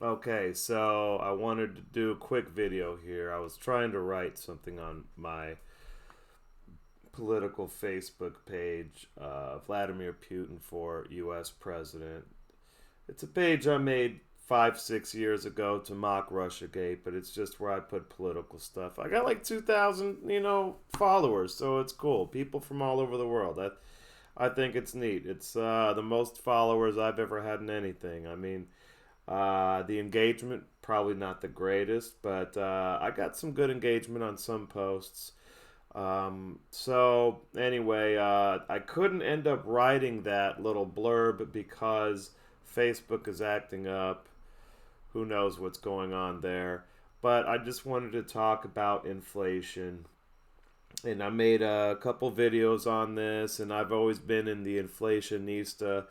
Okay, so I wanted to do a quick video here. I was trying to write something on my political Facebook page, Vladimir Putin for U.S. President. It's a page I made 5, 6 years ago to mock Russiagate, but it's just where I put political stuff. I got like 2,000, followers, so it's cool. People from all over the world. I think it's neat. It's the most followers I've ever had in anything. I mean, the engagement probably not the greatest, but I got some good engagement on some posts. So anyway, I couldn't end up writing that little blurb because Facebook is acting up. Who knows what's going on there? But I just wanted to talk about inflation. And I made a couple videos on this, and I've always been in the inflationista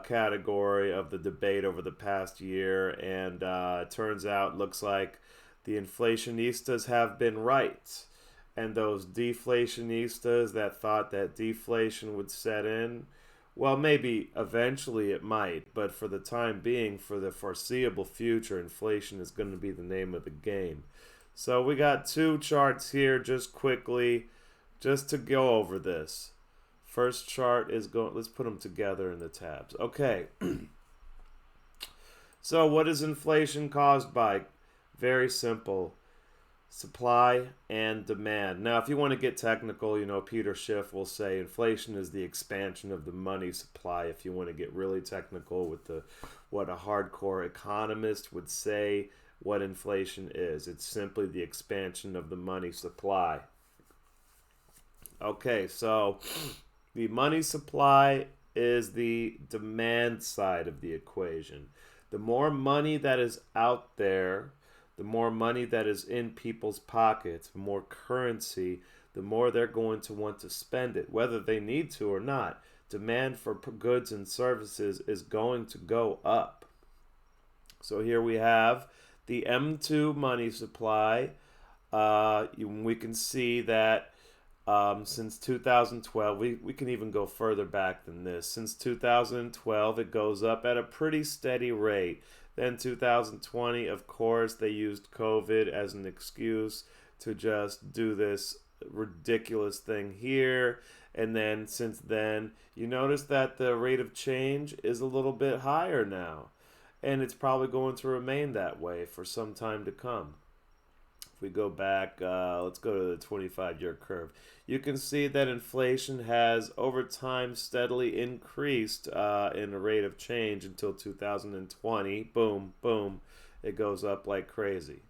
category of the debate over the past year. And it turns out, looks like the inflationistas have been right. And those deflationistas that thought that deflation would set in, well, maybe eventually it might, but for the time being, for the foreseeable future, inflation is going to be the name of the game. So we got two charts here just quickly, just to go over this. First chart is going, let's put them together in the tabs. Okay, so what is inflation caused by? Very simple. Supply and demand. Now, if you want to get technical, Peter Schiff will say inflation is the expansion of the money supply. If you want to get really technical with what a hardcore economist would say what inflation is, it's simply the expansion of the money supply. Okay, so the money supply is the demand side of the equation. The more money that is out there, the more money that is in people's pockets, more currency, the more they're going to want to spend it, whether they need to or not. Demand for goods and services is going to go up. So here we have the M2 money supply. We can see that since 2012, we can even go further back than this. Since 2012, it goes up at a pretty steady rate. Then 2020, of course, they used COVID as an excuse to just do this ridiculous thing here. And then since then, you notice that the rate of change is a little bit higher now. And it's probably going to remain that way for some time to come. If we go back, let's go to the 25-year curve. You can see that inflation has over time steadily increased in the rate of change until 2020. Boom, boom, it goes up like crazy.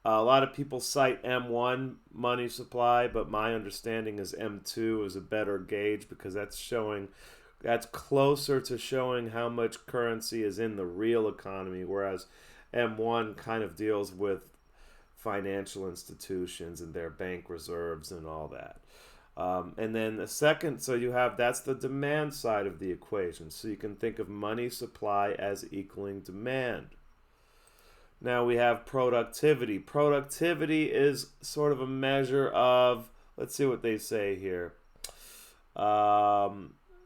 A lot of people cite M1 money supply, but my understanding is M2 is a better gauge because that's closer to showing how much currency is in the real economy, whereas M1 kind of deals with financial institutions and their bank reserves and all that. And then the second, so you have, that's the demand side of the equation. So you can think of money supply as equaling demand. Now we have productivity. Productivity is sort of a measure of, let's see what they say here.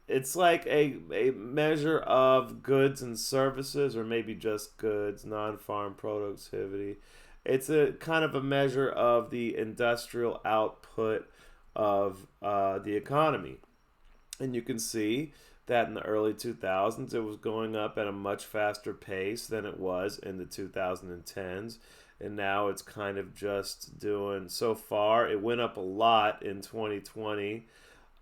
It's like a measure of goods and services, or maybe just goods, non-farm productivity. It's a kind of a measure of the industrial output of the economy. And you can see that in the early 2000s, it was going up at a much faster pace than it was in the 2010s. And now it's kind of just doing, so far, it went up a lot in 2020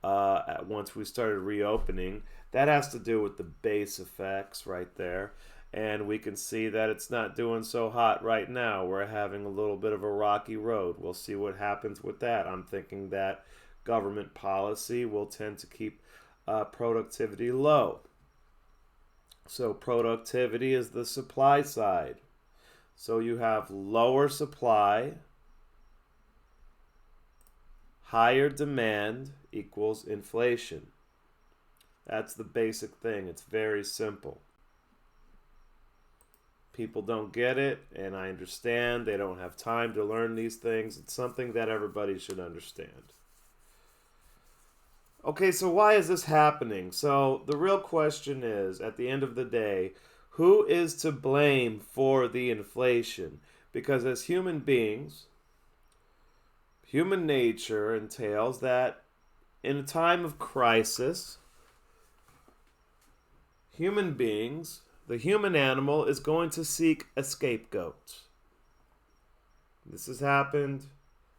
once we started reopening. That has to do with the base effects right there. And we can see that it's not doing so hot right now. We're having a little bit of a rocky road. We'll see what happens with that. I'm thinking that government policy will tend to keep productivity low. So productivity is the supply side. So you have lower supply, higher demand equals inflation. That's the basic thing. It's very simple. People don't get it, and I understand they don't have time to learn these things. It's something that everybody should understand. Okay, so why is this happening? So the real question is, at the end of the day, Who is to blame for the inflation? Because as human beings, human nature entails that in a time of crisis, human beings, the human animal, is going to seek a scapegoat. This has happened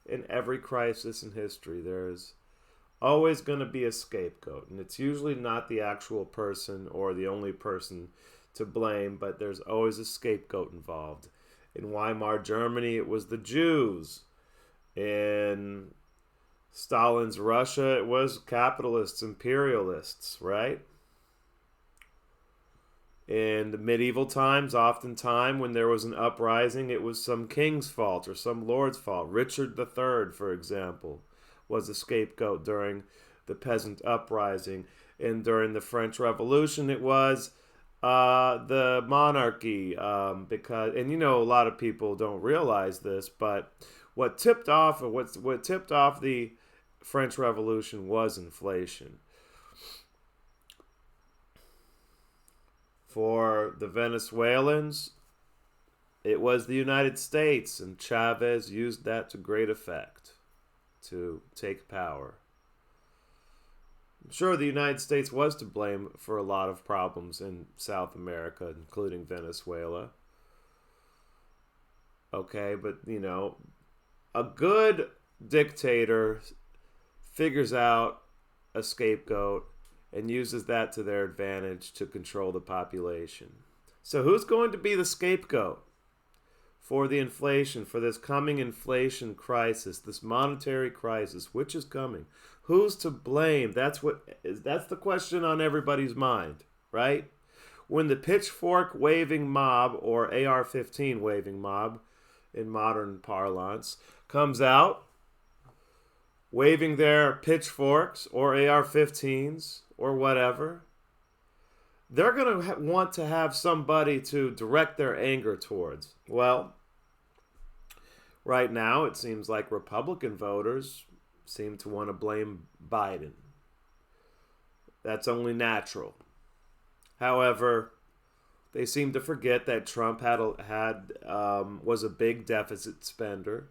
in every crisis in history. There's always going to be a scapegoat, and it's usually not the actual person or the only person to blame, but there's always a scapegoat involved. In Weimar Germany, it was the Jews. In Stalin's Russia, it was capitalists, imperialists, right? In the medieval times, oftentimes when there was an uprising, it was some king's fault or some lord's fault. Richard III, for example, was a scapegoat during the peasant uprising. And during the French Revolution, it was the monarchy. Because, and you know, a lot of people don't realize this, but what tipped off the French Revolution was inflation. For the Venezuelans, it was the United States, and Chavez used that to great effect to take power. I'm sure the United States was to blame for a lot of problems in South America, including Venezuela. Okay, but you know, a good dictator figures out a scapegoat and uses that to their advantage to control the population. So who's going to be the scapegoat for the inflation, for this coming inflation crisis, this monetary crisis, which is coming? Who's to blame? That's the question on everybody's mind, right? When the pitchfork waving mob, or AR-15 waving mob in modern parlance, comes out waving their pitchforks or AR-15s or whatever, they're going to want to have somebody to direct their anger towards. Well, right now it seems like Republican voters seem to want to blame Biden. That's only natural. However, they seem to forget that Trump was a big deficit spender.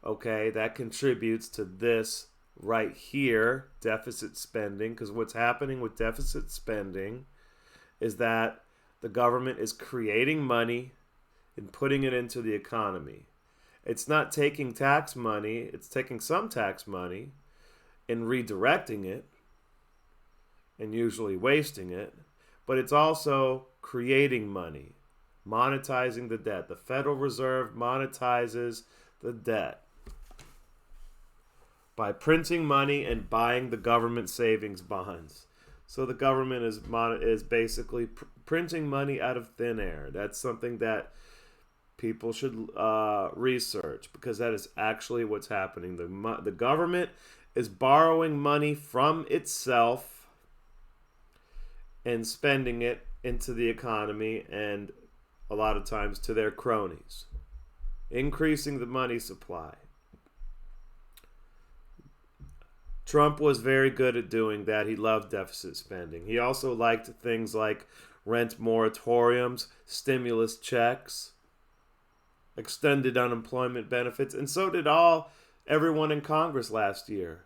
Okay, that contributes to this right here, deficit spending, because what's happening with deficit spending is that the government is creating money and putting it into the economy. It's not taking tax money, it's taking some tax money and redirecting it, and usually wasting it, but it's also creating money, monetizing the debt. The Federal Reserve monetizes the debt by printing money and buying the government savings bonds. So the government is basically printing money out of thin air. That's something that people should research, because that is actually what's happening. The government is borrowing money from itself and spending it into the economy, and a lot of times to their cronies, increasing the money supply. Trump was very good at doing that. He loved deficit spending. He also liked things like rent moratoriums, stimulus checks, extended unemployment benefits, and so did everyone in Congress last year.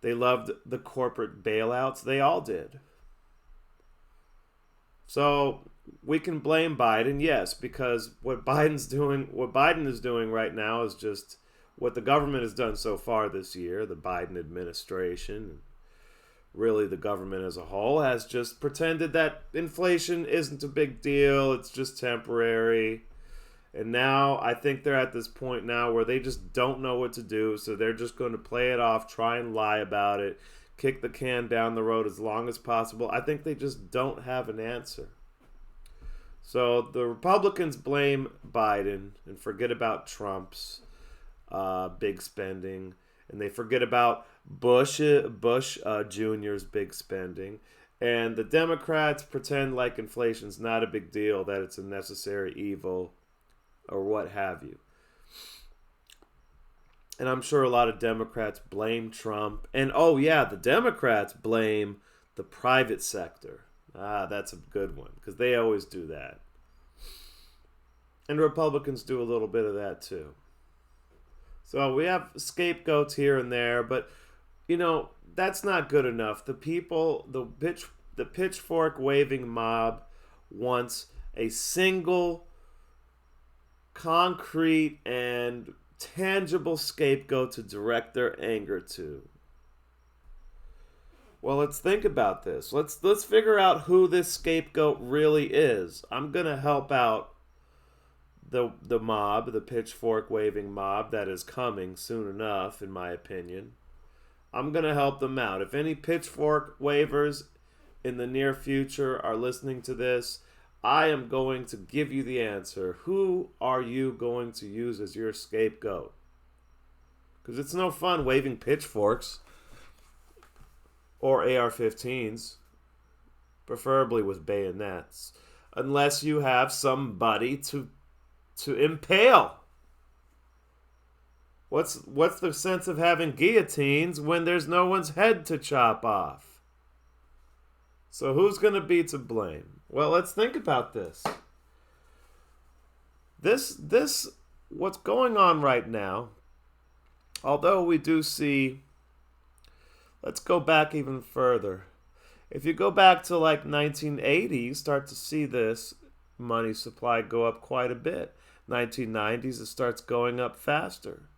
They loved the corporate bailouts. They all did. So we can blame Biden, yes, because what Biden is doing right now is just what the government has done so far this year. The Biden administration, really the government as a whole, has just pretended that inflation isn't a big deal. It's just temporary. And now I think they're at this point now where they just don't know what to do. So they're just going to play it off, try and lie about it, kick the can down the road as long as possible. I think they just don't have an answer. So the Republicans blame Biden and forget about Trump's big spending, and they forget about Bush Jr.'s big spending, and the Democrats pretend like inflation's not a big deal, that it's a necessary evil, or what have you. And I'm sure a lot of Democrats blame Trump, and the Democrats blame the private sector. That's a good one, because they always do that. And Republicans do a little bit of that too. So we have scapegoats here and there, but that's not good enough. The people, the pitchfork waving mob wants a single, concrete, and tangible scapegoat to direct their anger to. Well, let's think about this. Let's figure out who this scapegoat really is. I'm gonna help out the mob, the pitchfork waving mob that is coming soon enough, in my opinion. I'm gonna help them out. If any pitchfork wavers in the near future are listening to this, I am going to give you the answer. Who are you going to use as your scapegoat? Because it's no fun waving pitchforks or AR-15s, preferably with bayonets, unless you have somebody to impale. What's the sense of having guillotines when there's no one's head to chop off? So who's going to be to blame? Well, let's think about this. This what's going on right now, although we do see, let's go back even further. If you go back to like 1980, you start to see this money supply go up quite a bit. 1990s, it starts going up faster.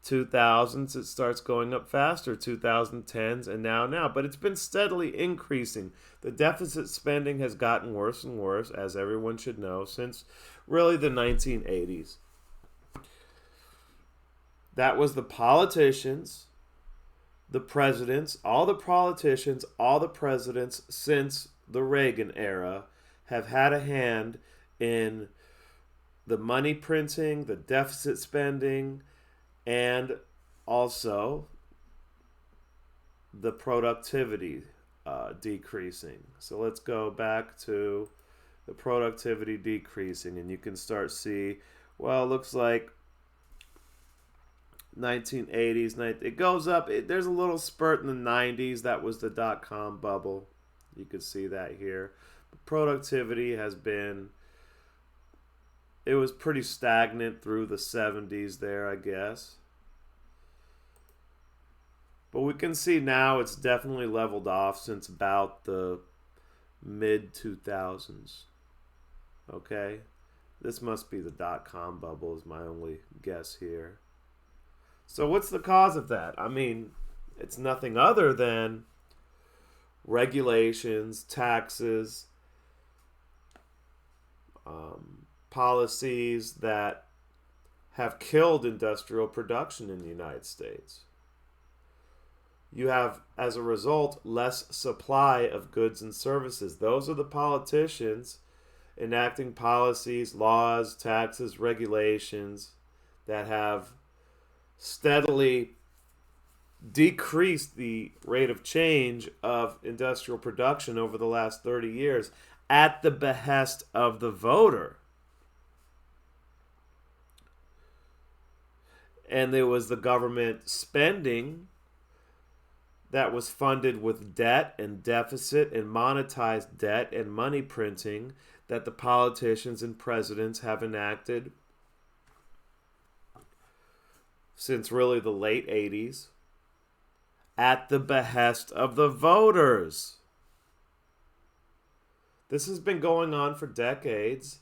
2000s, it starts going up faster. 2010s, and now. But it's been steadily increasing. The deficit spending has gotten worse and worse, as everyone should know, since really the 1980s. That was the politicians, the presidents, all the politicians, all the presidents since the Reagan era have had a hand in the money printing, the deficit spending, and also the productivity decreasing. So let's go back to the productivity decreasing, and you can start see, well, it looks like 1980s, it goes up. There's a little spurt in the 90s. That was the dot-com bubble. You can see that here. Productivity has been, it was pretty stagnant through the 70s there, I guess. But we can see now it's definitely leveled off since about the mid-2000s. Okay? This must be the dot-com bubble is my only guess here. So what's the cause of that? I mean, it's nothing other than regulations, taxes, policies that have killed industrial production in the United States. You have, as a result, less supply of goods and services. Those are the politicians enacting policies, laws, taxes, regulations that have steadily decreased the rate of change of industrial production over the last 30 years at the behest of the voter. And there was the government spending that was funded with debt and deficit and monetized debt and money printing that the politicians and presidents have enacted since really the late 80s at the behest of the voters. This has been going on for decades.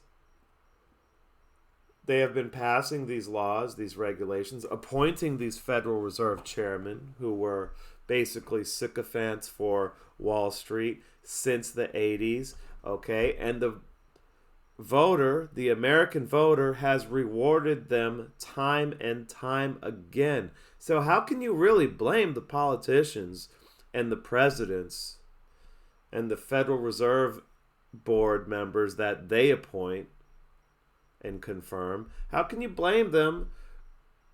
They have been passing these laws, these regulations, appointing these Federal Reserve chairmen who were basically sycophants for Wall Street since the 80s, okay? And the voter, the American voter, has rewarded them time and time again. So how can you really blame the politicians and the presidents and the Federal Reserve Board members that they appoint and confirm? How can you blame them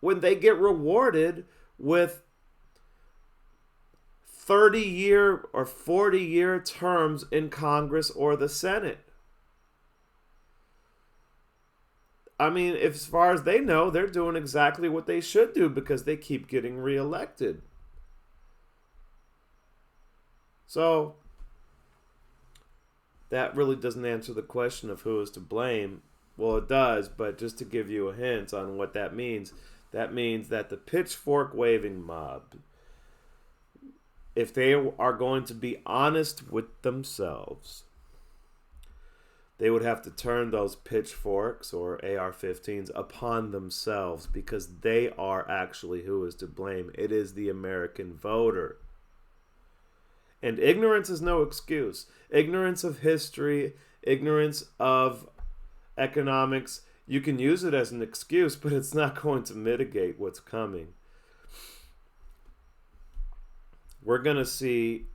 when they get rewarded with 30-year or 40-year terms in Congress or the Senate? I mean, as far as they know, they're doing exactly what they should do because they keep getting reelected. So, that really doesn't answer the question of who is to blame. Well, it does, but just to give you a hint on what that means that the pitchfork waving mob, if they are going to be honest with themselves, they would have to turn those pitchforks or AR-15s upon themselves, because they are actually who is to blame. It is the American voter. And ignorance is no excuse. Ignorance of history, ignorance of economics, you can use it as an excuse, but it's not going to mitigate what's coming. We're going to see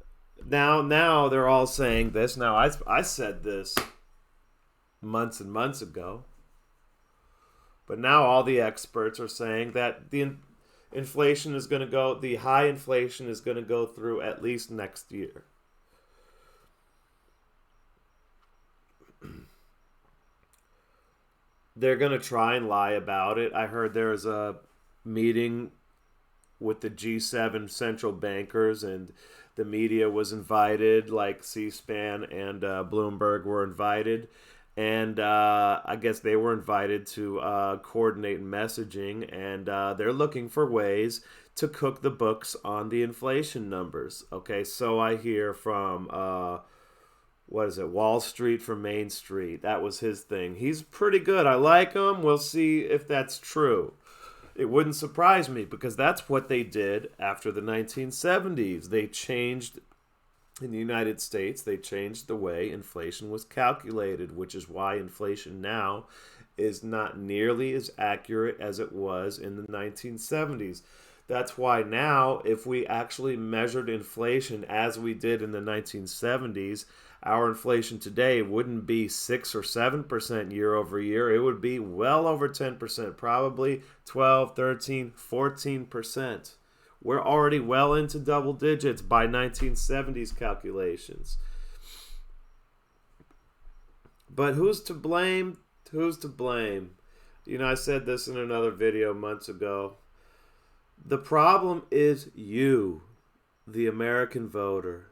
now they're all saying this. Now I said this months and months ago, but now all the experts are saying that the inflation is going to go, the high inflation is going to go through at least next year. They're going to try and lie about it. I heard there's a meeting with the G7 central bankers, and the media was invited, like C-SPAN and Bloomberg were invited. And I guess they were invited to coordinate messaging, and they're looking for ways to cook the books on the inflation numbers. Okay, so I hear from, Wall Street from Main Street. That was his thing. He's pretty good. I like him. We'll see if that's true. It wouldn't surprise me, because that's what they did after the 1970s. They changed, in the United States, they changed the way inflation was calculated, which is why inflation now is not nearly as accurate as it was in the 1970s. That's why now, if we actually measured inflation as we did in the 1970s, our inflation today wouldn't be 6 or 7% year over year. It would be well over 10%, probably 12, 13, 14%. We're already well into double digits by 1970s calculations. But who's to blame? Who's to blame? You know, I said this in another video months ago. The problem is you, the American voter.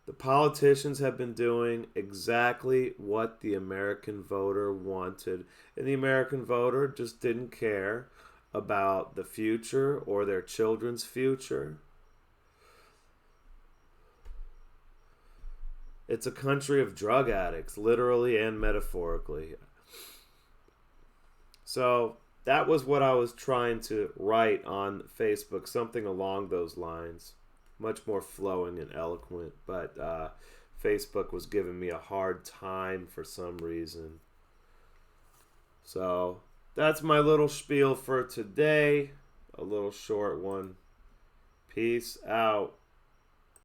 The politicians have been doing exactly what the American voter wanted. And the American voter just didn't care about the future or their children's future. It's a country of drug addicts, literally and metaphorically. So that was what I was trying to write on Facebook, something along those lines. Much more flowing and eloquent, but Facebook was giving me a hard time for some reason. So that's my little spiel for today. A little short one. Peace out.